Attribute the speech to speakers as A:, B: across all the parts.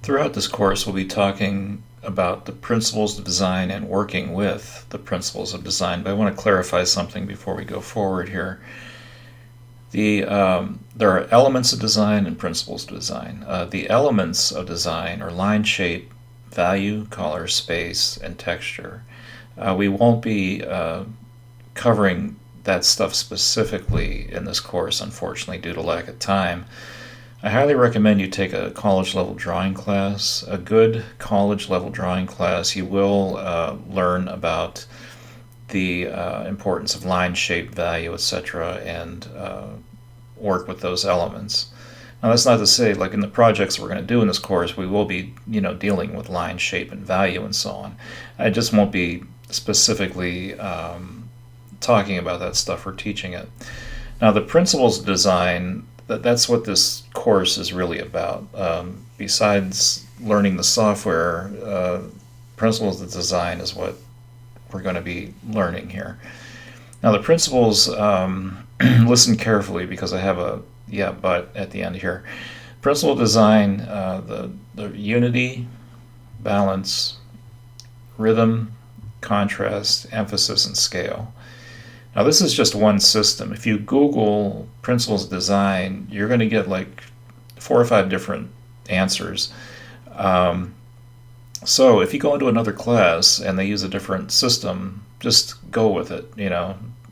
A: Throughout this course, we'll be talking about the principles of design and working with the principles of design. But I want to clarify something before we go forward here. There are elements of design and principles of design. The elements of design are line, shape, value, color, space, and texture. We won't be covering that stuff specifically in this course, unfortunately, due to lack of time. I highly recommend you take a college level drawing class. A good college level drawing class, you will learn about the importance of line, shape, value, etc., and work with those elements. Now, that's not to say, like in the projects we're going to do in this course, we will be, dealing with line, shape, and value, and so on. I just won't be specifically talking about that stuff or teaching it. Now, the principles of design, that's what this course is really about. Besides learning the software, principles of design is what we're going to be learning here. Now, the principles, listen carefully because I have a yeah but at the end here. Principle of design, the unity, balance, rhythm, contrast, emphasis, and scale. Now, this is just one system. If you Google principles of design, you're going to get like 4 or 5 different answers. So if you go into another class and they use a different system, just go with it.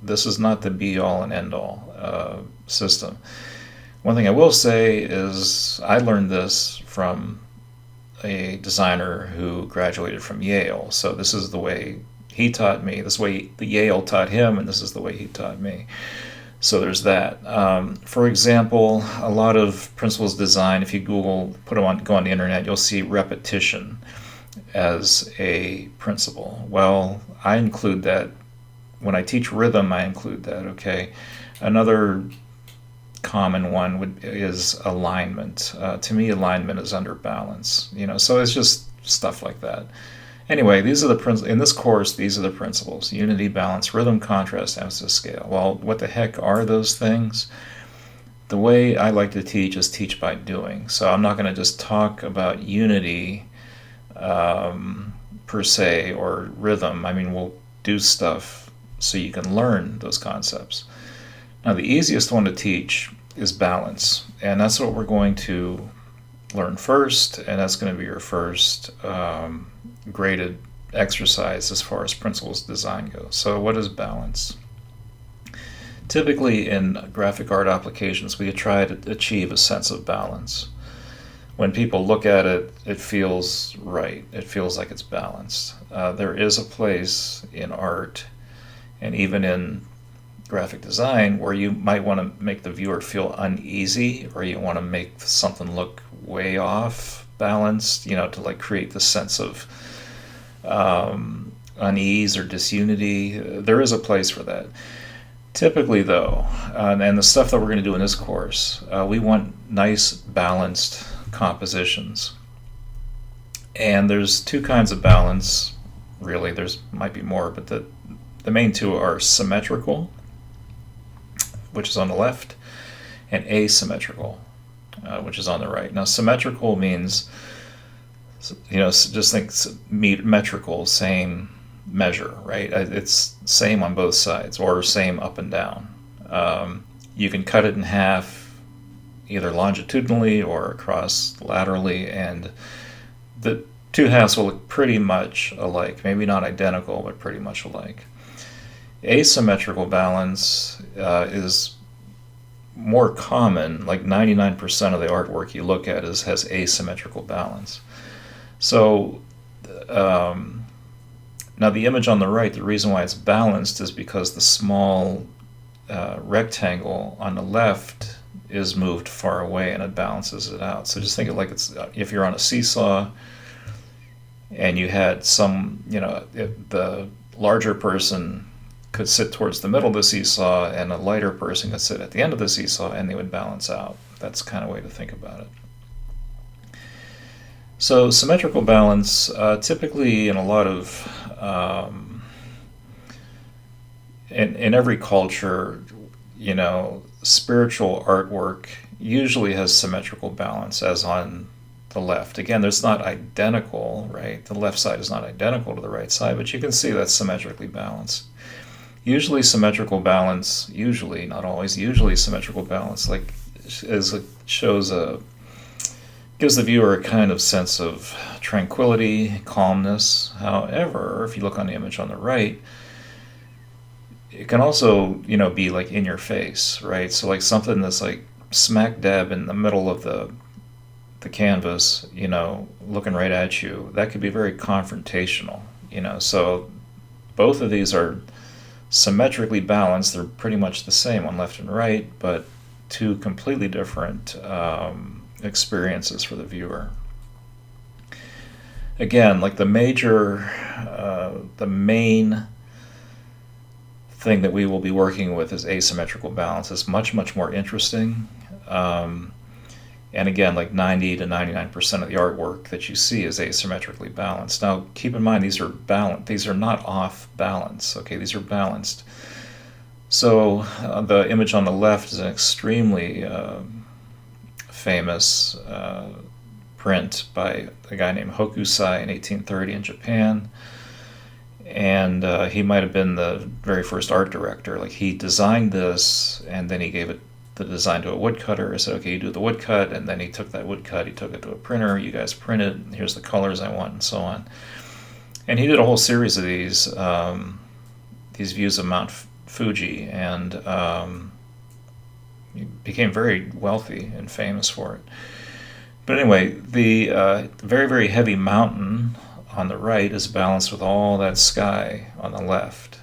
A: This is not the be-all and end-all system. One thing I will say is I learned this from a designer who graduated from Yale. So this is the way he taught me, this way the Yale taught him, and this is the way he taught me. So there's that. For example, a lot of principles of design, if you Google, go on the internet, you'll see repetition as a principle. Well, I include that. When I teach rhythm, I include that, okay? Another common one is alignment. To me, alignment is under balance, so it's just stuff like that. Anyway, these are the principles. In this course, these are the principles: unity, balance, rhythm, contrast, emphasis, scale. Well, what the heck are those things? The way I like to teach is teach by doing. So I'm not going to just talk about unity per se or rhythm. I mean, we'll do stuff so you can learn those concepts. Now, the easiest one to teach is balance, and that's what we're going to learn first, and that's going to be your first graded exercise as far as principles of design goes. So what is balance? Typically in graphic art applications, we try to achieve a sense of balance. When people look at it, it feels right. It feels like it's balanced. There is a place in art and even in graphic design where you might want to make the viewer feel uneasy, or you want to make something look way off balanced, to like create the sense of unease or disunity. There is a place for that. Typically, though, and the stuff that we're going to do in this course, we want nice, balanced compositions. And there's 2 kinds of balance, really. There's might be more, but the main 2 are symmetrical, which is on the left, and asymmetrical, which is on the right. Now, symmetrical means, just think metrical, same measure, right? It's same on both sides, or same up and down. You can cut it in half, either longitudinally or across laterally, and the 2 halves will look pretty much alike. Maybe not identical, but pretty much alike. Asymmetrical balance is more common. Like 99% of the artwork you look at has asymmetrical balance. So now the image on the right, the reason why it's balanced is because the small rectangle on the left is moved far away and it balances it out. So just think of it like it's if you're on a seesaw and you had the larger person could sit towards the middle of the seesaw and a lighter person could sit at the end of the seesaw, and they would balance out. That's the kind of way to think about it. So symmetrical balance, typically in a lot of in every culture, spiritual artwork usually has symmetrical balance, as on the left. Again, there's not identical, right? The left side is not identical to the right side, but you can see that's symmetrically balanced. Usually symmetrical balance, usually, not always, usually symmetrical balance, like, shows a, gives the viewer a kind of sense of tranquility, calmness. However, if you look on the image on the right, it can also, be like in your face, right? So like something that's like smack dab in the middle of the canvas, looking right at you, that could be very confrontational, So both of these are symmetrically balanced. They're pretty much the same on left and right, but two completely different experiences for the viewer. Again, like the main thing that we will be working with is asymmetrical balance. It's much, much more interesting. And again, like 90 to 99% of the artwork that you see is asymmetrically balanced. Now, keep in mind, these are balanced. These are not off balance. Okay, these are balanced. So the image on the left is an extremely famous print by a guy named Hokusai in 1830 in Japan. And he might have been the very first art director. Like, he designed this, and then he gave it the design to a woodcutter. I said, okay, you do the woodcut, and then he took that woodcut, he took it to a printer, you guys print it, here's the colors I want, and so on. And he did a whole series of these views of Mount Fuji, and he became very wealthy and famous for it. But anyway, the very, very heavy mountain on the right is balanced with all that sky on the left.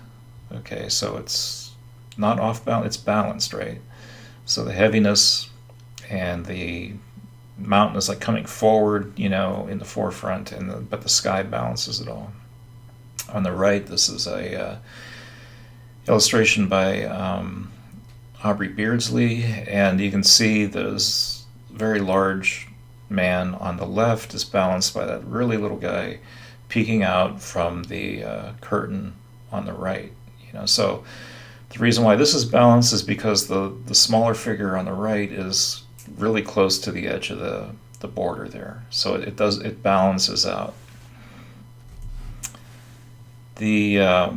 A: Okay, so it's not off balance, it's balanced, right? So the heaviness and the mountain is like coming forward, in the forefront, but the sky balances it all. On the right, this is a illustration by Aubrey Beardsley, and you can see this very large man on the left is balanced by that really little guy peeking out from the curtain on the right. So the reason why this is balanced is because the smaller figure on the right is really close to the edge of the border there. So it balances out. The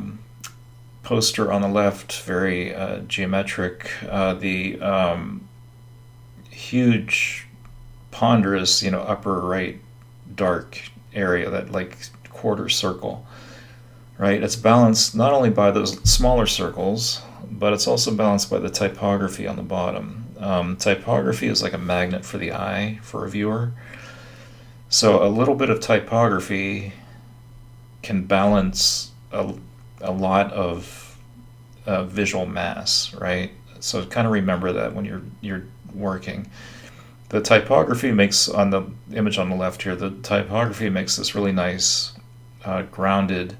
A: poster on the left, very geometric. The huge, ponderous, upper right dark area, that like quarter circle. Right, it's balanced not only by those smaller circles, but it's also balanced by the typography on the bottom. Typography is like a magnet for the eye for a viewer. So a little bit of typography can balance a lot of visual mass, right? So kind of remember that when you're working. The typography makes, on the image on the left here, the typography makes this really nice grounded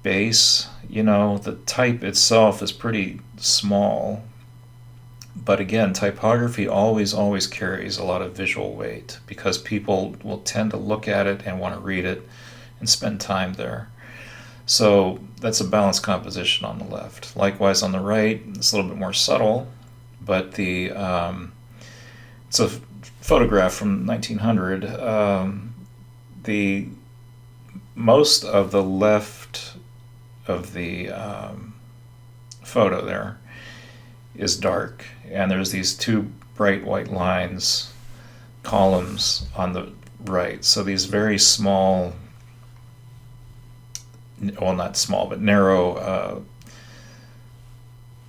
A: base. The type itself is pretty small, but again, typography always carries a lot of visual weight because people will tend to look at it and want to read it and spend time there. So that's a balanced composition on the left. Likewise on the right, it's a little bit more subtle, but it's a photograph from 1900. The most of the left of the photo there is dark, and there's these two bright white lines, columns on the right. So these very small, well, not small, but narrow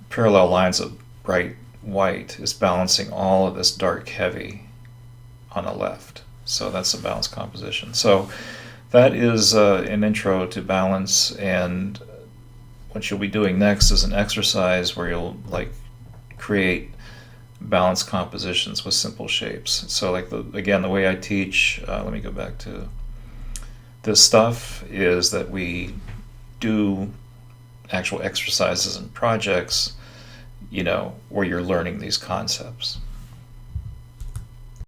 A: parallel lines of bright white is balancing all of this dark heavy on the left. So that's a balanced composition. So that is an intro to balance, and what you'll be doing next is an exercise where you'll create balanced compositions with simple shapes. So again, the way I teach, let me go back to this stuff, is that we do actual exercises and projects, where you're learning these concepts.